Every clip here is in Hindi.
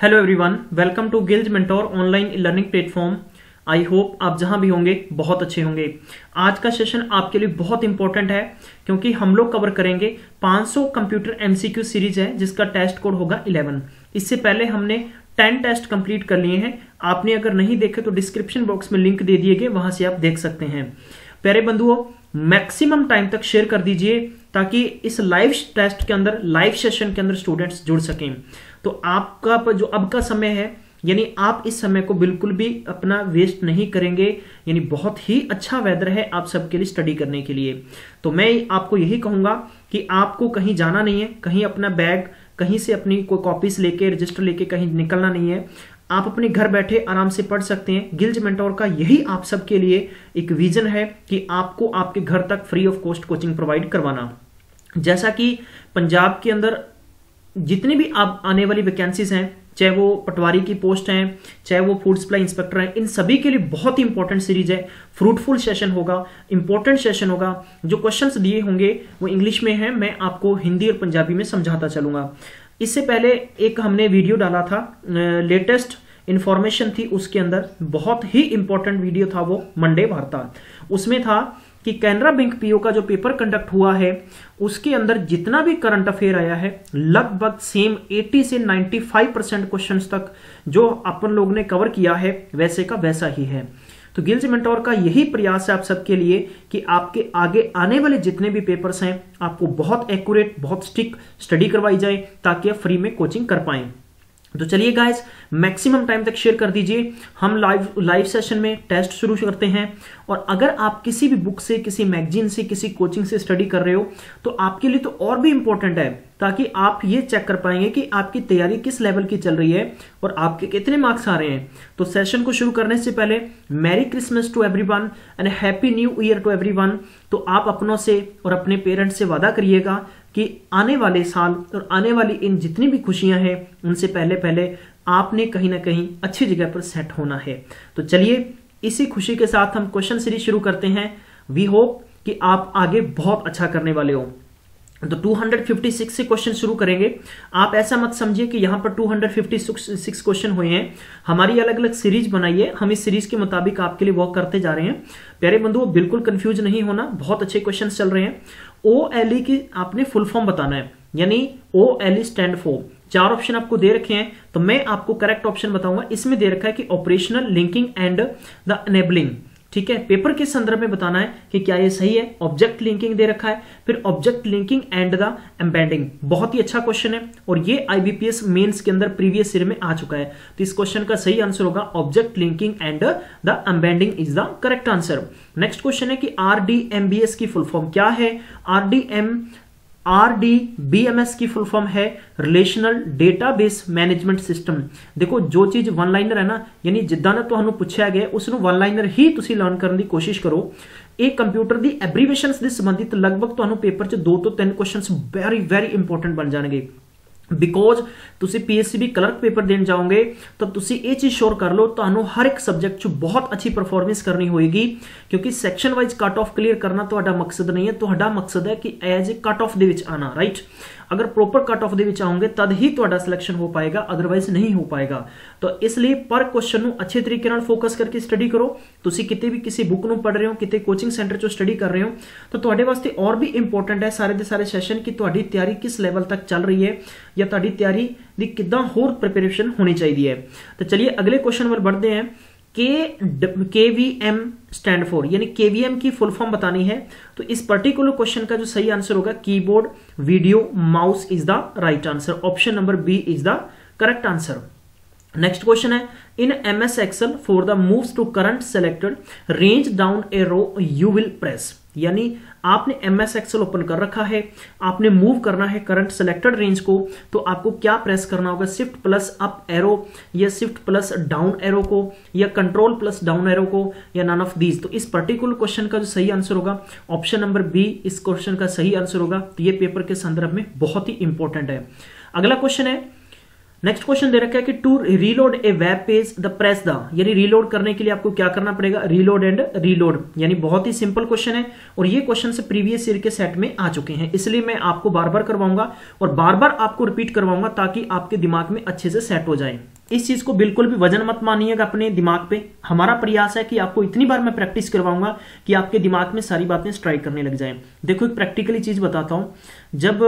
Hello everyone, welcome to Gill's mentor online learning platform. I hope आप जहां भी होंगे बहुत अच्छे होंगे। आज का सेशन आपके लिए बहुत इंपॉर्टेंट है क्योंकि हम लोग कवर करेंगे 500 कंप्यूटर एमसीक्यू सीरीज है जिसका टेस्ट कोड होगा 11। इससे पहले हमने 10 टेस्ट कंप्लीट कर लिए हैं। आपने अगर नहीं देखे तो डिस्क्रिप्शन बॉक्स में लिंक दे दिए गए, वहां से आप देख सकते हैं। प्यारे बंधुओं, मैक्सिमम टाइम तक शेयर कर दीजिए ताकि इस लाइव टेस्ट के अंदर, लाइव सेशन के अंदर स्टूडेंट्स जुड़ सकें। तो आपका जो अब का समय है, यानी आप इस समय को बिल्कुल भी अपना वेस्ट नहीं करेंगे। यानी बहुत ही अच्छा वेदर है आप सबके लिए स्टडी करने के लिए। तो मैं आपको यही कहूंगा कि आपको कहीं जाना नहीं है, कहीं अपना बैग कहीं से अपनी कोई कॉपीज लेके, रजिस्टर लेके कहीं निकलना नहीं है। आप अपने घर बैठे आराम से पढ़ सकते हैं। गिल्ज मेंटोर का यही आप सबके लिए एक विजन है कि आपको आपके घर तक free of cost coaching provide करवाना। जैसा कि पंजाब के अंदर जितनी भी आप आने वाली वैकेंसीज हैं, चाहे वो पटवारी की पोस्ट हैं, चाहे वो फूड सप्लाई इंस्पेक्टर हैं, इन सभी के लिए बहुत ही इंपॉर्टेंट सीरीज है। फ्रूटफुल सेशन होगा, इंपॉर्टेंट सेशन होगा। जो क्वेश्चंस दिए होंगे वो इंग्लिश में है, मैं आपको हिंदी और पंजाबी में समझाता चलूंगा। इससे पहले एक हमने वीडियो डाला था, लेटेस्ट इंफॉर्मेशन थी उसके अंदर, बहुत ही इंपॉर्टेंट वीडियो था वो, मंडे वार्ता। उसमें था कि कैनरा बैंक पीओ का जो पेपर कंडक्ट हुआ है उसके अंदर जितना भी करंट अफेयर आया है लगभग सेम 80 से 95% क्वेश्चंस तक जो अपन लोग ने कवर किया है वैसे का वैसा ही है। तो गिल्ज मेंटोर का यही प्रयास है आप सबके लिए कि आपके आगे आने वाले जितने भी पेपर्स हैं आपको बहुत एक्यूरेट, बहुत स्ट्रिक्ट स्टडी करवाई जाए ताकि आप फ्री में कोचिंग कर पाएं। तो चलिए गाइस, मैक्सिमम टाइम तक शेयर कर दीजिए। हम लाइव सेशन में टेस्ट शुरू करते हैं। और अगर आप किसी भी बुक से, किसी मैगजीन से, किसी कोचिंग से स्टडी कर रहे हो तो आपके लिए तो और भी इंपॉर्टेंट है, ताकि आप ये चेक कर पाएंगे कि आपकी तैयारी किस लेवल की चल रही है और आपके कितने मार्क्स आ रहे हैं। तो सेशन को शुरू करने से पहले merry Christmas to everyone and happy new year to everyone. तो आप अपनों से और अपने पेरेंट्स से वादा करिएगा कि आने वाले साल और आने वाली इन जितनी भी खुशियां हैं उनसे पहले पहले आपने कहीं ना कहीं अच्छी जगह पर सेट होना है। तो चलिए, इसी खुशी के साथ हम क्वेश्चन सीरीज शुरू करते हैं। वी होप कि आप आगे बहुत अच्छा करने वाले हो। तो 256 से क्वेश्चन शुरू करेंगे। आप ऐसा मत समझिए कि यहां पर 256 क्वेश्चन हुए हैं। हमारी अलग अलग सीरीज बनाई है, हम इस सीरीज के मुताबिक आपके लिए वर्क करते जा रहे हैं। प्यारे बंधुओं, बिल्कुल कंफ्यूज नहीं होना, बहुत अच्छे क्वेश्चन चल रहे हैं। OLE की आपने फुल फॉर्म बताना है, यानी OLE स्टैंड फॉर। 4 ऑप्शन आपको दे रखे हैं, तो मैं आपको करेक्ट ऑप्शन बताऊंगा। इसमें दे रखा है कि operational, linking and the enabling. ठीक है, पेपर के संदर्भ में बताना है कि क्या ये सही है। ऑब्जेक्ट लिंकिंग दे रखा है, फिर object linking and the embedding. बहुत ही अच्छा क्वेश्चन है और ये IBPS मेंस के अंदर प्रीवियस ईयर में आ चुका है। तो इस क्वेश्चन का सही आंसर होगा object linking and the embedding is the correct answer. Next question है कि RDMBS की फुल फॉर्म क्या है। RDBMS की फुल फॉर्म है रिलेशनल डेटाबेस मैनेजमेंट सिस्टम। देखो, जो चीज वन लाइनर है ना, यानी जिद्दां ने ਤੁਹਾਨੂੰ ਪੁੱਛਿਆ ਗਿਆ ਉਸਨੂੰ वन लाइनर ही ਤੁਸੀਂ ਲਰਨ ਕਰਨ ਦੀ ਕੋਸ਼ਿਸ਼ ਕਰੋ। ਇਹ ਕੰਪਿਊਟਰ ਦੀ ਐਬਰੀਵੇਸ਼ਨਸ ਦੇ ਸੰਬੰਧਿਤ ਲਗਭਗ ਤੁਹਾਨੂੰ ਪੇਪਰ 'ਚ 2 ਤੋਂ 3 ਕੁਐਸਚਨਸ ਵੈਰੀ ਇੰਪੋਰਟੈਂਟ ਬਣ ਜਾਣਗੇ। बिकॉज तुसी PSCB क्लर्क पेपर देने जाओगे तो तुसी ये चीज श्योर कर लो ਤੁਹਾਨੂੰ हर एक सब्जेक्ट च बहुत अच्छी परफॉर्मेंस करनी होएगी, क्योंकि section wise cut off clear करना ਤੁਹਾਡਾ मकसद नहीं है। ਤੁਹਾਡਾ मकसद है कि एज ए कट ऑफ ਦੇ ਵਿੱਚ आना, राइट। अगर प्रॉपर कट ऑफ ਦੇ ਵਿੱਚ ਆਉਂਗੇ तद ही ਤੁਹਾਡਾ सिलेक्शन हो पाएगा, अदरवाइज नहीं हो पाएगा। तो इसलिए पर क्वेश्चन ਨੂੰ अच्छे तरीके ਨਾਲ फोकस करके स्टडी करो। ਤੁਸੀਂ ਕਿਤੇ ਵੀ ਕਿਸੇ बुक ਨੂੰ पढ़ रहे हो, किते कोचिंग सेंटर ਚੋਂ स्टडी कर रहे हो, तो ਤੁਹਾਡੇ ਵਾਸਤੇ और भी इंपॉर्टेंट है सारे ਦੇ ਸਾਰੇ ਸੈਸ਼ਨ कि ਤੁਹਾਡੀ ਤਿਆਰੀ किस लेवल तक चल रही है या ਤੁਹਾਡੀ ਤਿਆਰੀ ਦੀ ਕਿੱਦਾਂ ਹੋਰ प्रिपरेशन होनी चाहिए है। तो चलिए अगले क्वेश्चन पर बढ़ते हैं। KVM स्टैंड फॉर, यानी KVM की फुल फॉर्म बतानी है। तो इस पर्टिकुलर क्वेश्चन का जो सही आंसर होगा keyboard video mouse is the right answer. Option number B is the correct answer. Next question है in MS Excel for the moves to current selected range down arrow you will press. यानी आपने MS Excel ओपन कर रखा है, आपने मूव करना है करंट सेलेक्टेड रेंज को, तो आपको क्या प्रेस करना होगा, शिफ्ट प्लस अप एरो या शिफ्ट प्लस डाउन एरो को या कंट्रोल प्लस डाउन एरो को या नन ऑफ दीज। तो इस पर्टिकुलर क्वेश्चन का जो सही आंसर होगा ऑप्शन नंबर B इस क्वेश्चन का सही आंसर होगा। तो ये पेपर के संदर्भ में बहुत ही इंपॉर्टेंट है। अगला क्वेश्चन है नेक्स्ट क्वेश्चन दे रखा है कि to reload a web page the press the, यानी रीलोड करने के लिए आपको क्या करना पड़ेगा, रीलोड एंड रीलोड। यानी बहुत ही सिंपल क्वेश्चन है और ये क्वेश्चन से प्रीवियस ईयर के सेट में आ चुके हैं, इसलिए मैं आपको बार बार करवाऊंगा और बार बार आपको रिपीट करवाऊंगा ताकि आपके दिमाग में अच्छे से सेट हो जाए। इस चीज को बिल्कुल भी वजन मत मानिएगा अपने दिमाग पे। हमारा प्रयास है कि आपको इतनी बार मैं प्रैक्टिस करवाऊंगा कि आपके दिमाग में सारी बातें स्ट्राइक करने लग जाएं। देखो एक प्रैक्टिकली चीज बताता हूं, जब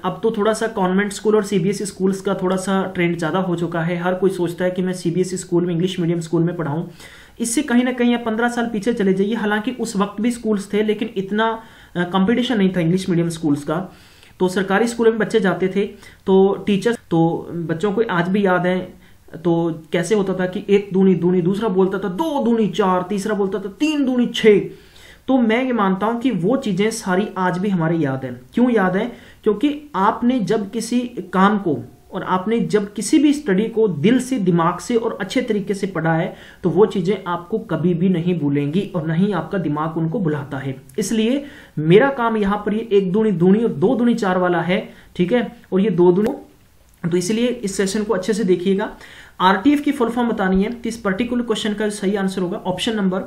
अब तो थोड़ा सा कॉन्वेंट स्कूल और सीबीएसई स्कूल्स का थोड़ा सा ट्रेंड ज्यादा हो चुका है। हर कोई सोचता है कि मैं सीबीएसई स्कूल में, इंग्लिश मीडियम स्कूल में पढ़ाऊं। इससे कहीं ना कहीं आप 15 साल पीछे चले जाइए, हालांकि उस वक्त भी स्कूल्स थे लेकिन इतना कंपटीशन नहीं था इंग्लिश मीडियम स्कूल्स का। तो सरकारी स्कूलों में बच्चे जाते थे तो टीचर्स, तो बच्चों को आज भी याद है, तो कैसे होता था कि 1 दूनी दूनी, दूसरा बोलता था 2 दूनी 4, तीसरा बोलता था 3 दूनी 6। तो मैं ये मानता हूं कि वो चीजें सारी आज भी हमारे याद है। क्यों याद है? क्योंकि आपने जब किसी काम को और आपने जब किसी भी स्टडी को दिल से, दिमाग से और अच्छे तरीके से पढ़ा है तो वो चीजें आपको कभी भी नहीं भूलेंगी और नहीं आपका दिमाग उनको भुलाता है। इसलिए मेरा काम यहां पर ये 1 दूनी दूनी और 2 दूनी 4 वाला है, ठीक है, और ये 2 दूनी, तो इसलिए इस सेशन को अच्छे से देखिएगा। आरटीएफ की फुल फॉर्म बतानी है तो इस पर्टिकुलर क्वेश्चन का सही आंसर होगा option number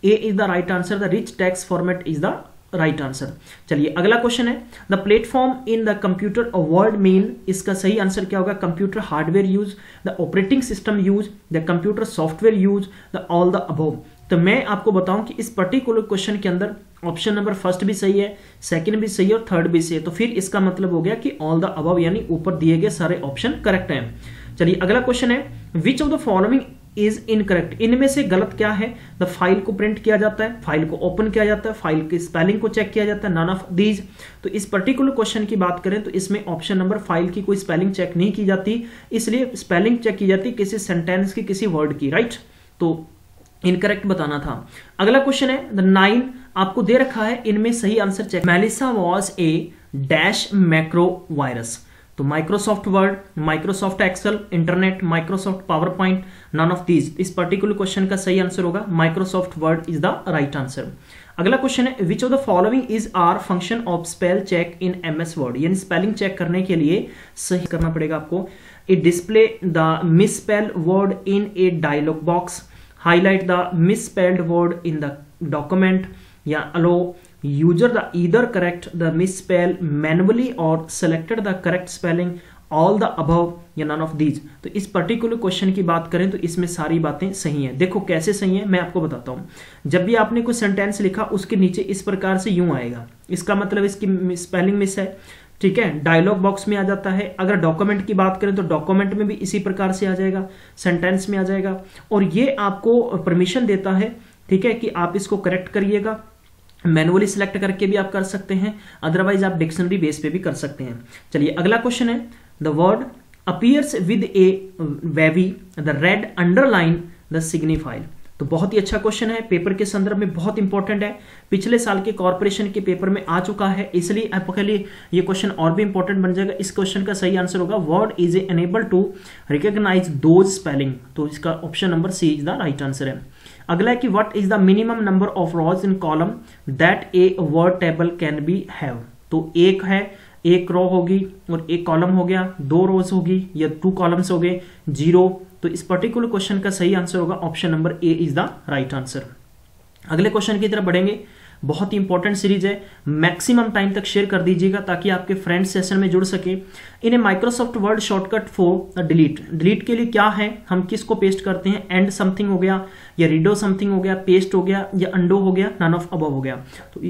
A is the right answer, the rich text format is the right answer. चलिए अगला क्वेश्चन है, the platform in the computer world mean, इसका सही आंसर क्या होगा, computer hardware use, the operating system use, the computer software use, the all the above. तो मैं आपको बताऊं कि इस पर्टिकुलर क्वेश्चन के अंदर ऑप्शन नंबर फर्स्ट भी सही है, सेकंड भी सही है और थर्ड भी सही है। तो फिर इसका मतलब हो गया कि ऑल द अबव, यानी ऊपर दिए गए सारे ऑप्शन करेक्ट हैं। चलिए अगला क्वेश्चन है, which of the following is incorrect, इनमें से गलत क्या है। द फाइल को प्रिंट किया जाता है, फाइल को ओपन किया जाता है, फाइल के स्पेलिंग को चेक किया जाता है, नन ऑफ दीज। तो इस पर्टिकुलर क्वेश्चन की बात करें तो इसमें ऑप्शन नंबर फाइल की कोई स्पेलिंग चेक नहीं की जाती, इसलिए स्पेलिंग चेक की जाती किसी सेंटेंस की, किसी वर्ड की, राइट। तो इनकरेक्ट बताना था। अगला क्वेश्चन है, द 9 आपको दे रखा है, इनमें सही answer check. Melissa was a dash macro virus. तो Microsoft Word, Microsoft Excel, internet, Microsoft PowerPoint, none of these. इस पर्टिकुलर क्वेश्चन का सही आंसर होगा Microsoft Word is the right answer. अगला क्वेश्चन है, which of the following is are function of spell check in MS Word, यानी स्पेलिंग चेक करने के लिए सही करना पड़ेगा आपको। It display the misspelled word in A dialogue box, highlight the misspelled word in the document, या allow user the either correct the misspell manually or selected the correct spelling, all the above, या none of these। तो इस पर्टिकुलर क्वेश्चन की बात करें तो इसमें सारी बातें सही हैं। देखो कैसे सही है मैं आपको बताता हूं। जब भी आपने कोई सेंटेंस लिखा उसके नीचे इस प्रकार से यूं आएगा, इसका मतलब इसकी स्पेलिंग मिस है, ठीक है, डायलॉग बॉक्स में आ जाता है। अगर डॉक्यूमेंट की बात करें तो डॉक्यूमेंट में भी इसी प्रकार से आ जाएगा, सेंटेंस में आ जाएगा, और ये आपको परमिशन देता है, ठीक है, कि आप इसको करेक्ट करिएगा। मैनुअली सिलेक्ट करके भी आप कर सकते हैं, अदरवाइज आप डिक्शनरी बेस पे भी कर सकते हैं। चलिए अगला क्वेश्चन है, the word appears with A wavy, the red underline the signified. तो बहुत ही अच्छा क्वेश्चन है, पेपर के संदर्भ में बहुत इंपॉर्टेंट है, पिछले साल के कॉर्पोरेशन के पेपर में आ चुका है, इसलिए आपके लिए ये क्वेश्चन और भी इंपॉर्टेंट बन जाएगा। इस क्वेश्चन का सही आंसर होगा word is enable to recognise those spelling. तो इसका option number C is the right answer है। अगला है कि what is the minimum number of rows in column that a word table can be have. तो एक है, एक रो होगी और एक कॉलम हो गया, 2 रोज होगी या 2 कॉलम्स हो गए, 0। तो इस पर्टिकुलर क्वेश्चन का सही आंसर होगा option number A is the right answer. अगले क्वेश्चन की तरफ बढ़ेंगे, बहुत ही इंपॉर्टेंट सीरीज है, मैक्सिमम टाइम तक शेयर कर दीजिएगा ताकि आपके फ्रेंड सेशन में जुड़ सके। इन्हें Microsoft word shortcut for delete, delete के लिए क्या है, हम किसको पेस्ट करते हैं, एंड समथिंग हो गया या रीडो समथिंग हो गया, पेस्ट हो गया या अंडो हो गया, नन ऑफ अबव हो गया। तो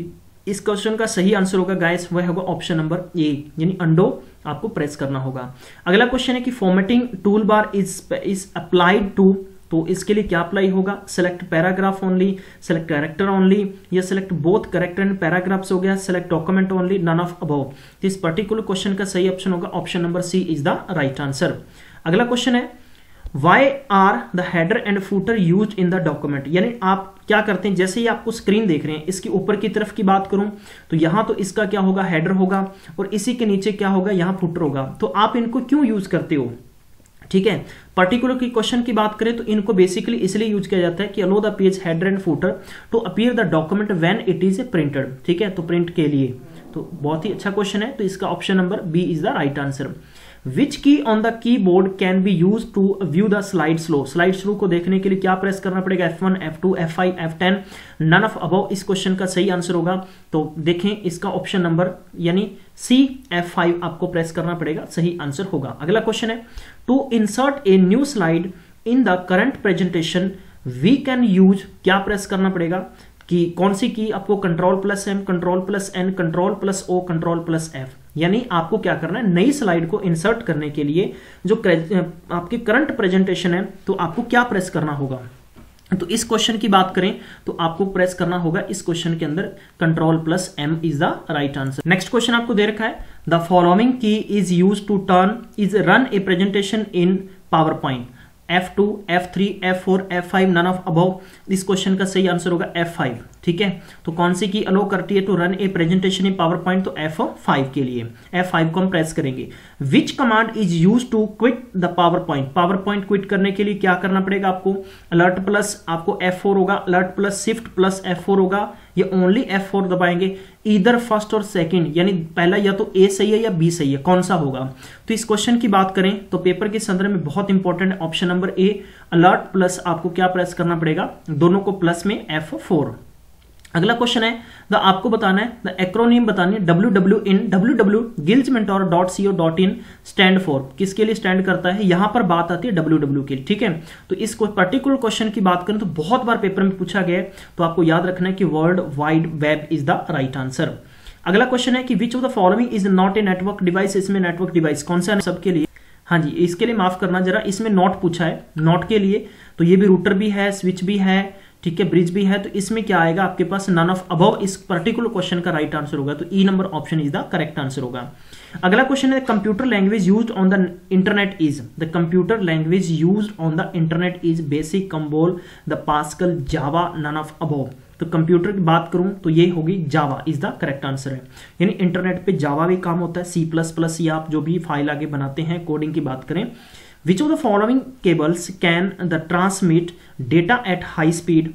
इस क्वेश्चन का सही आंसर होगा गाइस, वह होगा ऑप्शन नंबर ए, यानी अंडो आपको प्रेस करना होगा। अगला क्वेश्चन है कि formatting tool bar is applied to, तो इसके लिए क्या अप्लाई होगा, select paragraph only, select character only, या select both character and paragraphs हो गया, select document only, none of above. तो इस पर्टिकुलर क्वेश्चन का सही ऑप्शन होगा option number C is the right answer. अगला क्वेश्चन है, why are the header and footer use in the document, यानी आप क्या करते हैं, जैसे ही आपको स्क्रीन देख रहे हैं, इसकी ऊपर की तरफ की बात करूं तो यहां तो इसका क्या होगा, हेडर होगा, और इसी के नीचे क्या होगा, यहां फुटर होगा। तो आप इनको क्यों यूज करते हो, ठीक है। पर्टिकुलर की क्वेश्चन की बात करें तो इनको बेसिकली इसलिए यूज किया जाता है कि allow the page header and footer to appear the document when it is printed, ठीक है, तो प्रिंट के लिए। तो बहुत ही अच्छा क्वेश्चन है, तो इसका option number B is the right answer. Which key on the keyboard can be use to view the slide slow, slide slow को देखने के लिए क्या प्रेस करना पड़ेगा, F1, F2, F5, F10, none of above इस क्वेश्चन का सही आंसर होगा। तो देखें इसका ऑप्शन नंबर यानी C, F5 आपको प्रेस करना पड़ेगा, सही आंसर होगा। अगला क्वेश्चन है to insert a new slide in the current presentation we can use, क्या प्रेस करना पड़ेगा कि कौन सी की आपको Ctrl+M, Ctrl+N, Ctrl+O, Ctrl+F, यानी आपको क्या करना है, नई स्लाइड को इंसर्ट करने के लिए जो आपकी करंट प्रेजेंटेशन है तो आपको क्या प्रेस करना होगा। तो इस क्वेश्चन की बात करें तो आपको प्रेस करना होगा इस क्वेश्चन के अंदर Ctrl+M is the right answer. Next question आपको दे रखा है the following key is use to run a presentation in PowerPoint, F2, F3, F4, F5, none of above, इस क्वेश्चन का सही आंसर होगा F5। ठीक है, तो कौन सी की अलो करती है to run a presentation in PowerPoint, तो F5 के लिए F5 को हम प्रेस करेंगे। Which command is use to quit the PowerPoint, PowerPoint quit करने के लिए क्या करना पड़ेगा आपको, अलर्ट प्लस आपको F4 होगा, alert plus shift plus F4 होगा, ये ओनली F4 दबाएंगे, इधर फर्स्ट और सेकंड यानी पहला या तो ए सही है या बी सही है, कौन सा होगा। तो इस क्वेश्चन की बात करें तो पेपर के संदर्भ में बहुत इंपॉर्टेंट है option number A, alert plus आपको क्या प्रेस करना पड़ेगा, दोनों को प्लस में F4। अगला क्वेश्चन है आपको बताना है द एक्रोनिम बतानी है www.gilchmentor.co.in स्टैंड फॉर, किसके लिए स्टैंड करता है, यहां पर बात आती है www के लिए। ठीक है, तो इस पर्टिकुलर क्वेश्चन की बात करें तो बहुत बार पेपर में पूछा गया है, तो आपको याद रखना है कि world wide web is the right answer. अगला क्वेश्चन है कि विच of the following is not a network device, इसमें नेटवर्क डिवाइस कौन सा है सबके लिए, हाँ जी इसके लिए माफ करना जरा, इसमें नॉट पूछा है, नॉट के लिए तो ये भी रूटर भी है, स्विच भी है, ठीक है, ब्रिज भी है, तो इसमें क्या आएगा आपके पास नन ऑफ अबव, इस पर्टिकुलर क्वेश्चन का राइट आंसर होगा, तो E number option is the correct answer होगा। अगला क्वेश्चन है computer language used on the internet is, the computer language used on the internet is BASIC, COBOL, the Pascal, Java, none of above. तो कंप्यूटर की बात करूं तो ये होगी Java is the correct answer है, यानी इंटरनेट पे जावा भी काम होता है, C++ या आप जो भी फाइल आगे बनाते हैं कोडिंग की बात करें। विच of the following cables can the transmit data at high speed,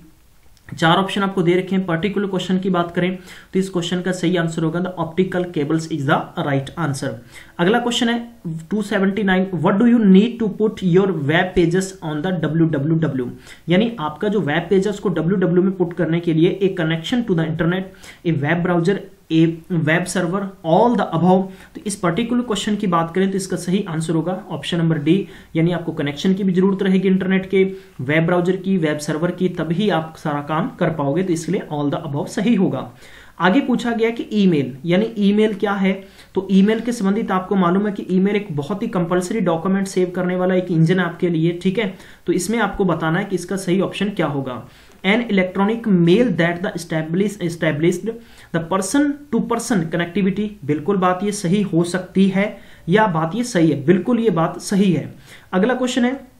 चार ऑप्शन आपको दे रखे हैं। पर्टिकुलर क्वेश्चन की बात करें तो इस क्वेश्चन का सही आंसर होगा the optical cables is the right answer. अगला क्वेश्चन है 279 what do you need to put your web pages on the www, यानी आपका जो वेब पेज है उसको www में पुट करने के लिए a connection to the internet, a web browser, a web server, all the above. तो इस पर्टिकुलर क्वेश्चन की बात करें तो इसका सही आंसर होगा ऑप्शन नंबर डी, यानी आपको कनेक्शन की भी जरूरत रहेगी इंटरनेट के, वेब ब्राउजर की, वेब सर्वर की, तभी आप सारा काम कर पाओगे, तो इसलिए ऑल द अबव सही होगा। आगे पूछा गया कि ईमेल, यानी ईमेल क्या है, तो ईमेल के संबंधित आपको मालूम है कि ईमेल एक बहुत ही कंपलसरी डॉक्यूमेंट सेव करने वाला एक इंजन है आपके लिए। ठीक है, तो इसमें आपको बताना है कि इसका सही ऑप्शन क्या होगा। An electronic mail that the established the person to person connectivity, बिल्कुल बात ये सही हो सकती है या बात ये सही है, बिल्कुल ये बात सही है। अगला क्वेश्चन है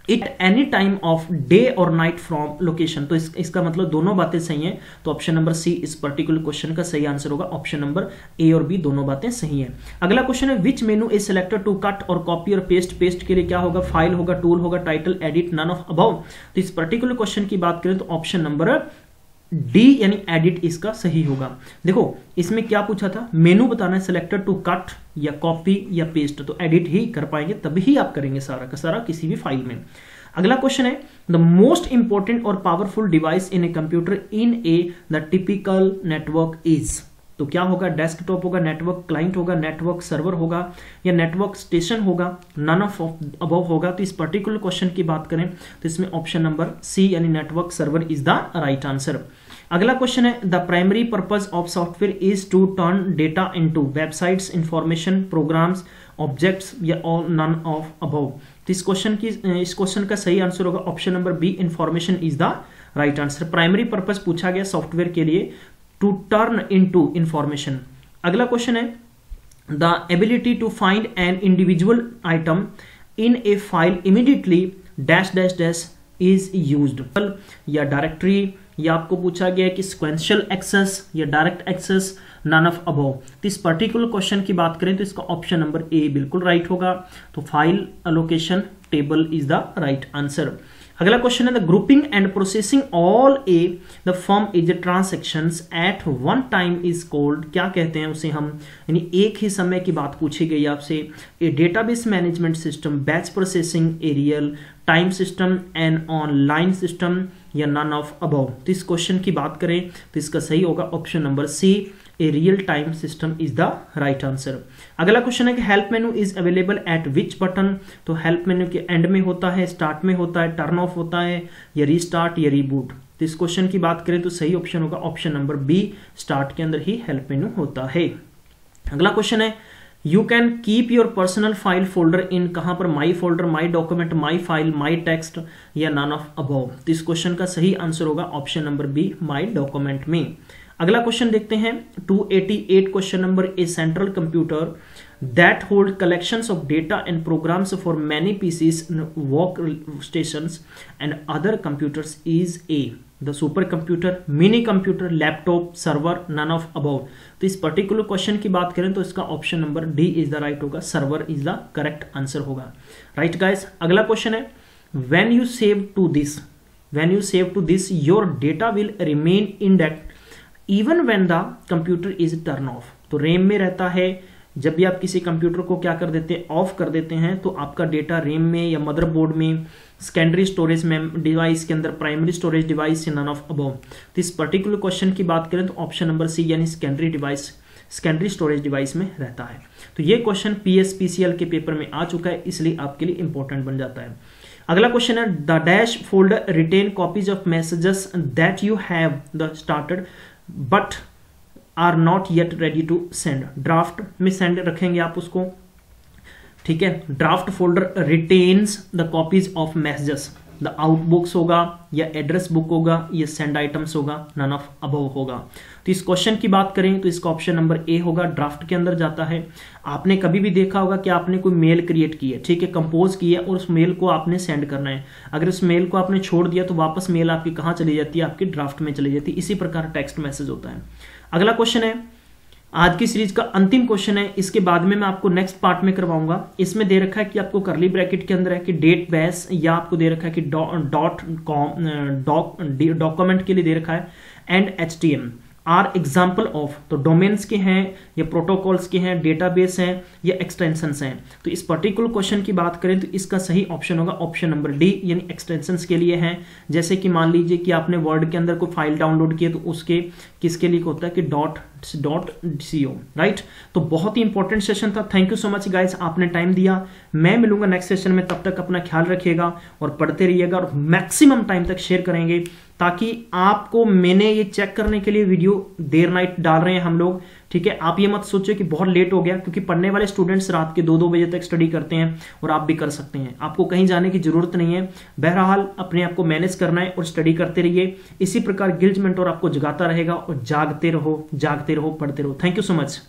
it any time of day और नाइट फ्रॉम लोकेशन, तो इसका मतलब दोनों बातें सही हैं, तो ऑप्शन नंबर सी इस पर्टिकुलर क्वेश्चन का सही आंसर होगा, ऑप्शन नंबर ए और बी दोनों बातें सही हैं। अगला क्वेश्चन है which menu is selected to cut और कॉपी और पेस्ट, पेस्ट के लिए क्या होगा, फाइल होगा, टूल होगा, title, edit, none of above. तो इस पर्टिकुलर क्वेश्चन की बात करें तो ऑप्शन नंबर डी यानी एडिट इसका सही होगा। देखो इसमें क्या पूछा था, मेनू बताना है, सिलेक्टेड टू कट या कॉपी या पेस्ट, तो एडिट ही कर पाएंगे तभी आप करेंगे सारा का सारा किसी भी फाइल में। अगला क्वेश्चन है द मोस्ट इंपॉर्टेंट और powerful device in a computer in A the typical network is, तो क्या होगा, डेस्कटॉप होगा, नेटवर्क क्लाइंट होगा, नेटवर्क सर्वर होगा या नेटवर्क स्टेशन होगा, नन ऑफ अबव होगा। तो इस पर्टिकुलर क्वेश्चन की बात करें तो इसमें ऑप्शन नंबर सी यानी network server is the right answer. अगला क्वेश्चन है the primary purpose of software is to turn data into websites, information, programs, objects या ऑल नन ऑफ अबव। तो इस क्वेश्चन का सही आंसर होगा option number B, information is the right answer. Primary purpose पूछा गया सॉफ्टवेयर के लिए टू टर्न इनटू इंफॉर्मेशन। अगला क्वेश्चन है the ability to find an individual item in A file immediately dash dash dash is used, या डायरेक्टरी, या आपको पूछा गया है कि सिक्वेंशियल एक्सेस या direct access, none of above. तो इस पर्टिकुलर क्वेश्चन की बात करें तो इसका ऑप्शन नंबर ए बिल्कुल राइट होगा, तो file allocation table is the right answer. अगला क्वेश्चन है the grouping and processing all a the firm is transactions at one time is called, क्या कहते हैं उसे हम, यानी एक ही समय की बात पूछी गई आपसे। A database management system, batch processing, a real time system, an online system, या नन ऑफ अबव। तो इस क्वेश्चन की बात करें तो इसका सही होगा option number C, a real time system is the right answer. अगला क्वेश्चन है कि help menu is available at which button, तो हेल्प मेनू के एंड में होता है, स्टार्ट में होता है, टर्न ऑफ होता है, या रीस्टार्ट या रीबूट। तो इस क्वेश्चन की बात करें तो सही ऑप्शन होगा ऑप्शन नंबर बी, स्टार्ट के अंदर ही हेल्प मेनू होता है। अगला क्वेश्चन है you can keep your personal file folder in, कहां पर, my folder, my document, my file, my text, या नन ऑफ अबव। तो इस क्वेश्चन का सही आंसर होगा option number B, my document में। अगला क्वेश्चन देखते हैं 288 question number, a central computer that hold collections of data and programs for many PCs, work stations and other computers is a the super computer, mini computer, laptop, server, none of above. तो इस पर्टिकुलर क्वेश्चन की बात करें तो इसका option number D is the right होगा, server is the correct answer होगा। राइट गाइस, अगला क्वेश्चन है when you save to this your data will remain intact even when the computer is turn off. तो रैम में रहता है, जब भी आप किसी कंप्यूटर को क्या कर देते हैं, ऑफ कर देते हैं, तो आपका डेटा रैम में या मदरबोर्ड में, सेकेंडरी स्टोरेज में डिवाइस के अंदर, प्राइमरी स्टोरेज डिवाइस से, नन ऑफ अबव। तो इस पर्टिकुलर क्वेश्चन की बात करें तो ऑप्शन नंबर सी यानी सेकेंडरी स्टोरेज डिवाइस में रहता है। तो ये क्वेश्चन PSPCL के पेपर में आ चुका है, इसलिए आपके लिए इंपॉर्टेंट बन जाता है। अगला क्वेश्चन है the dash folder retain copies of messages that you have the started but are not yet ready to send. Draft में सेंड रखेंगे आप उसको, ठीक है। Draft folder retains the copies of messages, the outbox होगा, या एड्रेस बुक होगा, या सेंड आइटम्स होगा, नन ऑफ अबव होगा। तो इस क्वेश्चन की बात करें तो इसका ऑप्शन नंबर ए होगा, ड्राफ्ट के अंदर जाता है। आपने कभी भी देखा होगा कि आपने कोई मेल क्रिएट की है, ठीक है, कंपोज की है, और उस मेल को आपने सेंड करना है। अगर उस मेल को आपने छोड़ दिया तो वापस मेल आपकी कहाँ चली जाती है, आपकी ड्राफ्ट में चली जाती है। इसी प्रकार टेक्स्ट मैसेज होता है। अगला क्वेश्चन है आज की सीरीज का अंतिम क्वेश्चन है, इसके बाद में मैं आपको नेक्स्ट पार्ट में करवाऊंगा। इसमें दे रखा है कि आपको करली ब्रैकेट के अंदर है कि डेट बेस, या आपको दे रखा है कि डॉक्यूमेंट के लिए दे रखा है and HTML are example of. तो डोमेन्स के हैं, या प्रोटोकॉल्स के हैं, डेटाबेस हैं, या एक्सटेंशंस हैं। तो इस पर्टिकुलर क्वेश्चन की बात करें तो इसका सही ऑप्शन होगा ऑप्शन नंबर डी, यानी एक्सटेंशंस के लिए हैं। जैसे कि मान लीजिए कि आपने वर्ड के अंदर कोई फाइल डाउनलोड की है, तो उसके किसके लिए होता है कि .co, राइट। तो बहुत ही इंपॉर्टेंट सेशन था। Thank you so much guys, आपने टाइम दिया। मैं मिलूंगा नेक्स्ट सेशन में, तब तक अपना ख्याल रखिएगा और पढ़ते रहिएगा, और मैक्सिमम टाइम तक शेयर करेंगे, ताकि आपको, मैंने ये चेक करने के लिए वीडियो देर नाइट डाल रहे हैं हम लोग, ठीक है। आप ये मत सोचो कि बहुत लेट हो गया, क्योंकि पढ़ने वाले स्टूडेंट्स रात के 2-2 बजे तक स्टडी करते हैं, और आप भी कर सकते हैं। आपको कहीं जाने की जरूरत नहीं है। बहरहाल अपने आप को मैनेज करना है और स्टडी करते रहिए। इसी प्रकार गिल्ज मेंटोर आपको जगाता रहेगा, और जागते रहो, पढ़ते रहो। Thank you so much.